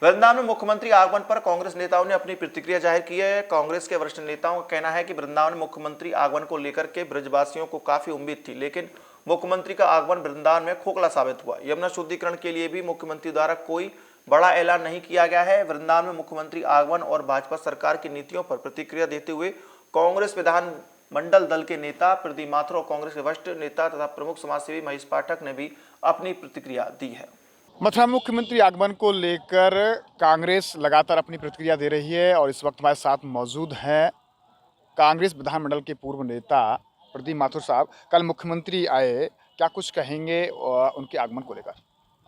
वृंदावन में मुख्यमंत्री आगमन पर कांग्रेस नेताओं ने अपनी प्रतिक्रिया जाहिर की है। कांग्रेस के वरिष्ठ नेताओं का कहना है कि वृंदावन में मुख्यमंत्री आगमन को लेकर के ब्रजवासियों को काफी उम्मीद थी, लेकिन मुख्यमंत्री का आगमन वृंदावन में खोखला साबित हुआ। यमुना शुद्धिकरण के लिए भी मुख्यमंत्री द्वारा कोई बड़ा ऐलान नहीं किया गया है। वृंदावन में मुख्यमंत्री आगमन और भाजपा सरकार की नीतियों पर प्रतिक्रिया देते हुए कांग्रेस विधानमंडल दल के नेता प्रदीप माथुर और कांग्रेस के वरिष्ठ नेता तथा प्रमुख समाजसेवी महेश पाठक ने भी अपनी प्रतिक्रिया दी है। मथुरा मुख्यमंत्री आगमन को लेकर कांग्रेस लगातार अपनी प्रतिक्रिया दे रही है और इस वक्त हमारे साथ मौजूद हैं कांग्रेस विधानमंडल के पूर्व नेता प्रदीप माथुर साहब। कल मुख्यमंत्री आए, क्या कुछ कहेंगे उनके आगमन को लेकर?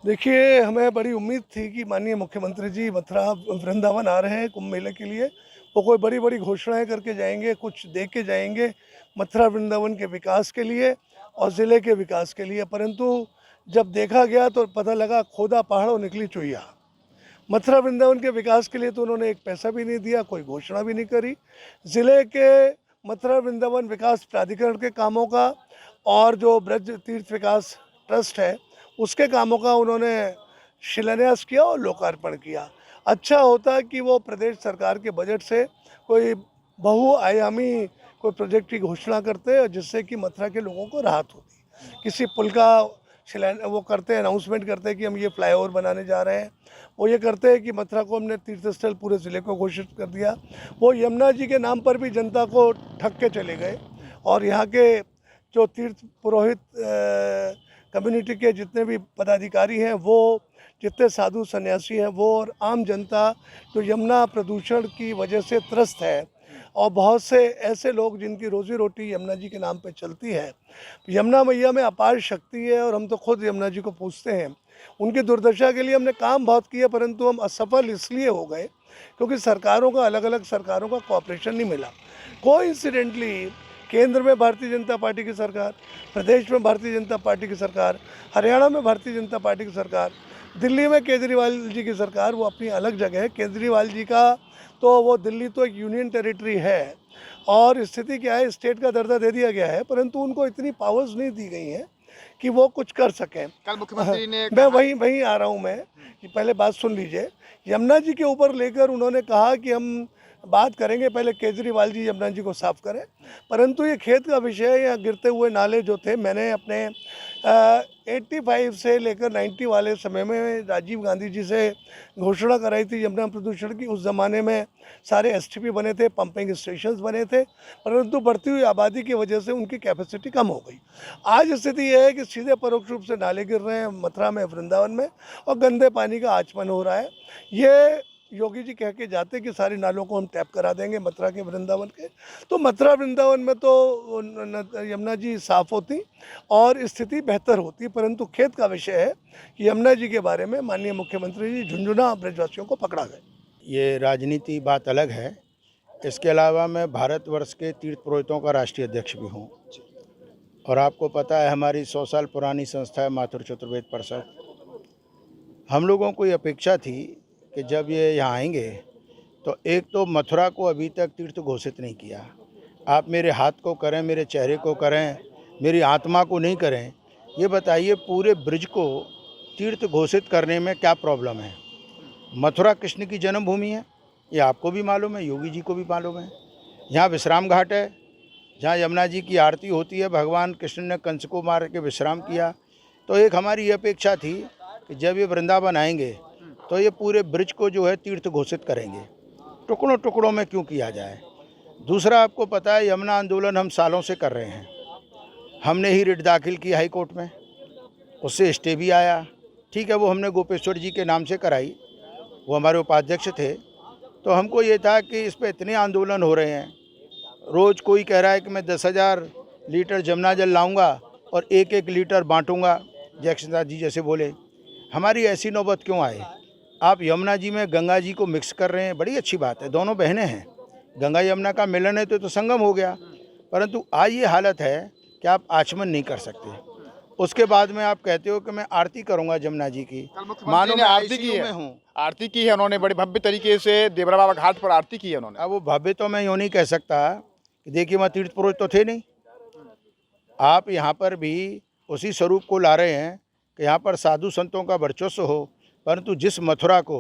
देखिए, हमें बड़ी उम्मीद थी कि माननीय मुख्यमंत्री जी मथुरा वृंदावन आ रहे हैं कुंभ मेले के लिए। वो कोई बड़ी बड़ी घोषणाएं करके जाएंगे, कुछ दे के जाएंगे मथुरा वृंदावन के विकास के लिए और ज़िले के विकास के लिए। परंतु जब देखा गया तो पता लगा खोदा पहाड़ों निकली चुईया। मथुरा वृंदावन के विकास के लिए तो उन्होंने एक पैसा भी नहीं दिया, कोई घोषणा भी नहीं करी। ज़िले के मथुरा वृंदावन विकास प्राधिकरण के कामों का और जो ब्रज तीर्थ विकास ट्रस्ट है उसके कामों का उन्होंने शिलान्यास किया और लोकार्पण किया। अच्छा होता कि वो प्रदेश सरकार के बजट से कोई बहुआयामी कोई प्रोजेक्ट की घोषणा करते और जिससे कि मथुरा के लोगों को राहत होती। किसी पुल का वो करते, अनाउंसमेंट करते हैं कि हम ये फ्लाईओवर बनाने जा रहे हैं। वो ये करते हैं कि मथुरा को हमने तीर्थ स्थल पूरे ज़िले को घोषित कर दिया। वो यमुना जी के नाम पर भी जनता को ठग के चले गए और यहाँ के जो तीर्थ पुरोहित कम्युनिटी के जितने भी पदाधिकारी हैं, वो जितने साधु सन्यासी हैं, वो और आम जनता जो यमुना प्रदूषण की वजह से त्रस्त है और बहुत से ऐसे लोग जिनकी रोजी रोटी यमुना जी के नाम पे चलती है। यमुना मैया में अपार शक्ति है और हम तो खुद यमुना जी को पूछते हैं। उनकी दुर्दशा के लिए हमने काम बहुत किया, परंतु हम असफल इसलिए हो गए क्योंकि सरकारों का अलग अलग सरकारों का कोऑपरेशन नहीं मिला। कोइंसिडेंटली केंद्र में भारतीय जनता पार्टी की सरकार, प्रदेश में भारतीय जनता पार्टी की सरकार, हरियाणा में भारतीय जनता पार्टी की सरकार, दिल्ली में केजरीवाल जी की सरकार, वो अपनी अलग जगह है। केजरीवाल जी का तो वो दिल्ली तो एक यूनियन टेरिटरी है और स्थिति क्या है, स्टेट का दर्जा दे दिया गया है, परंतु उनको इतनी पावर्स नहीं दी गई हैं कि वो कुछ कर सकें। कल मुख्यमंत्री ने मैं वहीं आ रहा हूँ मैं कि पहले बात सुन लीजिए। यमुना जी के ऊपर लेकर उन्होंने कहा कि हम बात करेंगे, पहले केजरीवाल जी यमुना जी को साफ करें। परंतु ये खेत का विषय है, यहाँ गिरते हुए नाले जो थे, मैंने अपने 85 से लेकर 90 वाले समय में राजीव गांधी जी से घोषणा कराई थी यमुना प्रदूषण की। उस ज़माने में सारे एसटीपी बने थे, पंपिंग स्टेशंस बने थे, परंतु बढ़ती हुई आबादी की वजह से उनकी कैपेसिटी कम हो गई। आज स्थिति यह है कि सीधे परोक्ष रूप से नाले गिर रहे हैं मथुरा में, वृंदावन में, और गंदे पानी का आचमन हो रहा है। ये योगी जी कह के जाते कि सारे नालों को हम टैप करा देंगे मथुरा के वृंदावन के, तो मथुरा वृंदावन में तो यमुना जी साफ़ होती और स्थिति बेहतर होती। परंतु खेत का विषय है कि यमुना जी के बारे में माननीय मुख्यमंत्री जी झुंझुना ब्रजवासियों को पकड़ा गए। ये राजनीति बात अलग है। इसके अलावा मैं भारतवर्ष के तीर्थ पुरोहितों का राष्ट्रीय अध्यक्ष भी हूँ और आपको पता है हमारी 100 साल पुरानी संस्था है माथुर चतुर्वेद परिषद। हम लोगों को ये अपेक्षा थी कि जब ये यहाँ आएंगे तो एक तो मथुरा को अभी तक तीर्थ घोषित नहीं किया। आप मेरे हाथ को करें, मेरे चेहरे को करें, मेरी आत्मा को नहीं करें, ये बताइए पूरे ब्रज को तीर्थ घोषित करने में क्या प्रॉब्लम है? मथुरा कृष्ण की जन्मभूमि है, ये आपको भी मालूम है, योगी जी को भी मालूम है। यहाँ विश्राम घाट है, जहाँ यमुना जी की आरती होती है। भगवान कृष्ण ने कंस को मार के विश्राम किया। तो एक हमारी ये अपेक्षा थी कि जब ये वृंदावन आएंगे तो ये पूरे ब्रज को जो है तीर्थ घोषित करेंगे, टुकड़ों टुकड़ों में क्यों किया जाए। दूसरा, आपको पता है यमुना आंदोलन हम सालों से कर रहे हैं। हमने ही रिट दाखिल की हाई कोर्ट में, उससे स्टे भी आया। ठीक है, वो हमने गोपेश्वर जी के नाम से कराई, वो हमारे उपाध्यक्ष थे। तो हमको ये था कि इस पर इतने आंदोलन हो रहे हैं, रोज़ कोई कह रहा है कि मैं 10,000 लीटर जमुना जल लाऊंगा और 1-1 लीटर बांटूंगा, जयकृष्ण जी जैसे बोले। हमारी ऐसी नौबत क्यों आए? आप यमुना जी में गंगा जी को मिक्स कर रहे हैं, बड़ी अच्छी बात है, दोनों बहनें हैं, गंगा यमुना का मिलन है तो संगम हो गया। परंतु आज ये हालत है कि आप आचमन नहीं कर सकते। उसके बाद में आप कहते हो कि मैं आरती करूंगा जमुना जी की। मानो ने आरती की है, आरती की है उन्होंने, बड़े भव्य तरीके से देवरा बाबा घाट पर आरती की है उन्होंने। अब वो भव्य तो मैं यूँ नहीं कह सकता कि देखिए वहाँ तीर्थ पुरोहित तो थे नहीं। आप यहाँ पर भी उसी स्वरूप को ला रहे हैं कि यहाँ पर साधु संतों का वर्चस्व हो, परंतु जिस मथुरा को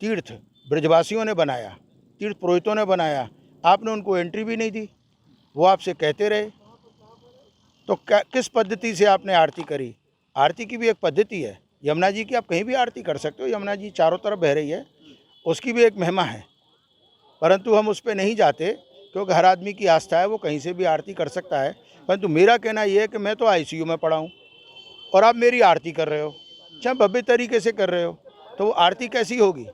तीर्थ ब्रजवासियों ने बनाया, तीर्थ पुरोहितों ने बनाया, आपने उनको एंट्री भी नहीं दी, वो आपसे कहते रहे। तो किस पद्धति से आपने आरती करी? आरती की भी एक पद्धति है, यमुना जी की आप कहीं भी आरती कर सकते हो, यमुना जी चारों तरफ बह रही है, उसकी भी एक महिमा है, परंतु हम उस पर नहीं जाते क्योंकि हर आदमी की आस्था है, वो कहीं से भी आरती कर सकता है। परंतु मेरा कहना ये है कि मैं तो आईसीयू में पड़ा हूँ और आप मेरी आरती कर रहे हो, चाहे भव्य तरीके से कर रहे हो, तो वो आरती कैसी होगी?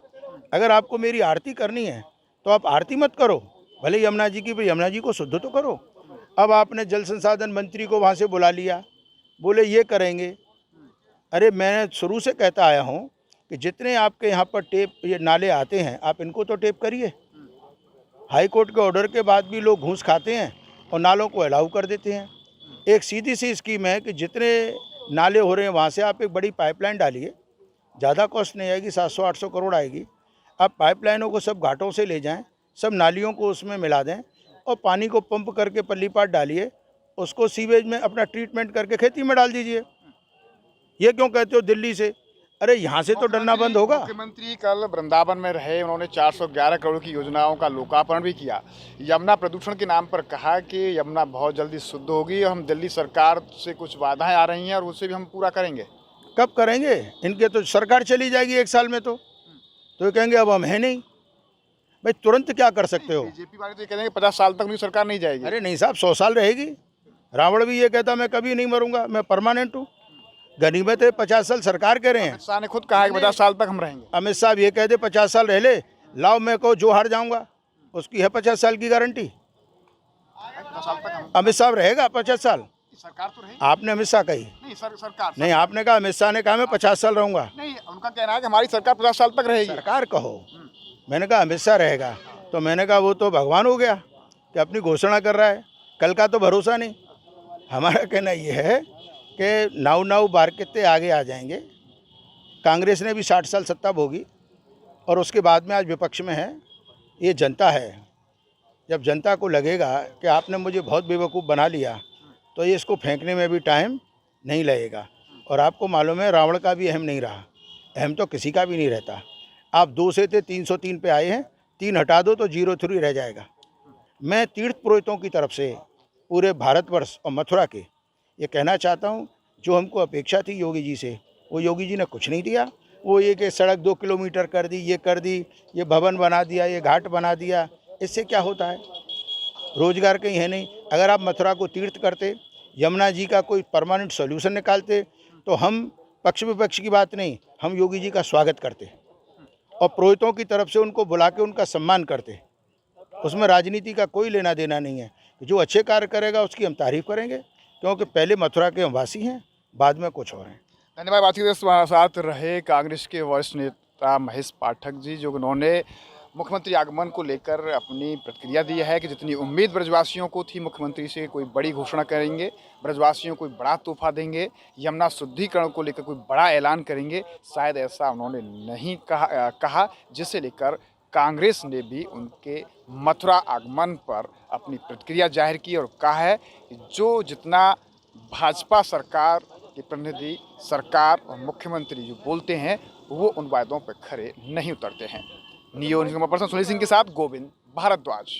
अगर आपको मेरी आरती करनी है तो आप आरती मत करो, भले यमुना जी की, पर यमुना जी को शुद्ध तो करो। अब आपने जल संसाधन मंत्री को वहाँ से बुला लिया, बोले ये करेंगे। अरे मैं शुरू से कहता आया हूँ कि जितने आपके यहाँ पर टेप ये नाले आते हैं आप इनको तो टेप करिए। हाई कोर्ट के ऑर्डर के बाद भी लोग घूस खाते हैं और नालों को अलाउ कर देते हैं। एक सीधी सी स्कीम है कि जितने नाले हो रहे हैं वहाँ से आप एक बड़ी पाइपलाइन डालिए, ज़्यादा कॉस्ट नहीं आएगी, 700-800 करोड़ आएगी। आप पाइपलाइनों को सब घाटों से ले जाएं, सब नालियों को उसमें मिला दें और पानी को पंप करके पल्ली पाट डालिए, उसको सीवेज में अपना ट्रीटमेंट करके खेती में डाल दीजिए। ये क्यों कहते हो दिल्ली से? अरे यहाँ से तो डरना बंद होगा। मुख्यमंत्री कल वृंदावन में रहे, उन्होंने 411 करोड़ की योजनाओं का लोकार्पण भी किया। यमुना प्रदूषण के नाम पर कहा कि यमुना बहुत जल्दी शुद्ध होगी और हम दिल्ली सरकार से कुछ बाधाएं आ रही हैं और उससे भी हम पूरा करेंगे। कब करेंगे? इनके तो सरकार चली जाएगी 1 साल में, तो ये कहेंगे अब हम हैं नहीं। भाई तुरंत क्या कर सकते हो? बीजेपी वाले तो ये कहेंगे 50 साल तक उनकी सरकार नहीं जाएगी। अरे नहीं साहब, 100 साल रहेगी। रावण भी ये कहता मैं कभी नहीं मरूंगा, मैं परमानेंट हूँ। गनीमत है 50 साल सरकार कह रहे हैं। अमित शाह ने खुद कहा है कि 50 साल तक हम रहेंगे। अमित साहब ये कह दे 50 साल रह ले, लाओ मैं को जो हार जाऊंगा उसकी है 50 साल की गारंटी। 50 साल तक हम अमित साहब रहेगा 50 साल? सरकार तो रहेगी। आपने अमित शाह कही नहीं, सरकार नहीं, आपने कहा अमित शाह ने कहा मैं 50 साल रहूंगा। नहीं, उनका कहना है कि हमारी सरकार 50 साल तक रहेगी। सरकार कहो, मैंने कहा अमित शाह रहेगा, तो मैंने कहा वो तो भगवान हो गया कि अपनी घोषणा कर रहा है, कल का तो भरोसा नहीं। हमारा कहना ये है कि नाव बार कितने आगे आ जाएंगे। कांग्रेस ने भी 60 साल सत्ता भोगी और उसके बाद में आज विपक्ष में है। ये जनता है, जब जनता को लगेगा कि आपने मुझे बहुत बेवकूफ़ बना लिया तो ये इसको फेंकने में भी टाइम नहीं लगेगा। और आपको मालूम है रावण का भी अहम नहीं रहा, अहम तो किसी का भी नहीं रहता। आप 2 से थे 303 पे आए हैं, 3 हटा दो तो 03 रह जाएगा। मैं तीर्थ पुरोहितों की तरफ से पूरे भारतवर्ष और मथुरा के ये कहना चाहता हूँ, जो हमको अपेक्षा थी योगी जी से, वो योगी जी ने कुछ नहीं दिया। वो ये कि सड़क 2 किलोमीटर कर दी, ये कर दी, ये भवन बना दिया, ये घाट बना दिया, इससे क्या होता है? रोजगार कहीं है नहीं। अगर आप मथुरा को तीर्थ करते, यमुना जी का कोई परमानेंट सॉल्यूशन निकालते, तो हम पक्ष विपक्ष की बात नहीं, हम योगी जी का स्वागत करते और पुरोहितों की तरफ से उनको बुला के उनका सम्मान करते। उसमें राजनीति का कोई लेना देना नहीं है। जो अच्छे कार्य करेगा उसकी हम तारीफ करेंगे, क्योंकि पहले मथुरा के हम वासी हैं, बाद में कुछ और हैं। धन्यवाद। बातचीत के साथ रहे कांग्रेस के वरिष्ठ नेता महेश पाठक जी, जो उन्होंने मुख्यमंत्री आगमन को लेकर अपनी प्रतिक्रिया दी है कि जितनी उम्मीद ब्रजवासियों को थी मुख्यमंत्री से, कोई बड़ी घोषणा करेंगे, ब्रजवासियों को कोई बड़ा तोहफा देंगे, यमुना शुद्धिकरण को लेकर कोई बड़ा ऐलान करेंगे, शायद ऐसा उन्होंने नहीं कहा जिसे लेकर कांग्रेस ने भी उनके मथुरा आगमन पर अपनी प्रतिक्रिया जाहिर की और कहा है कि जो जितना भाजपा सरकार के प्रतिनिधि, सरकार और मुख्यमंत्री जो बोलते हैं वो उन वायदों पर खरे नहीं उतरते हैं। Neo news person Sunil Singh के साथ गोविंद भारद्वाज।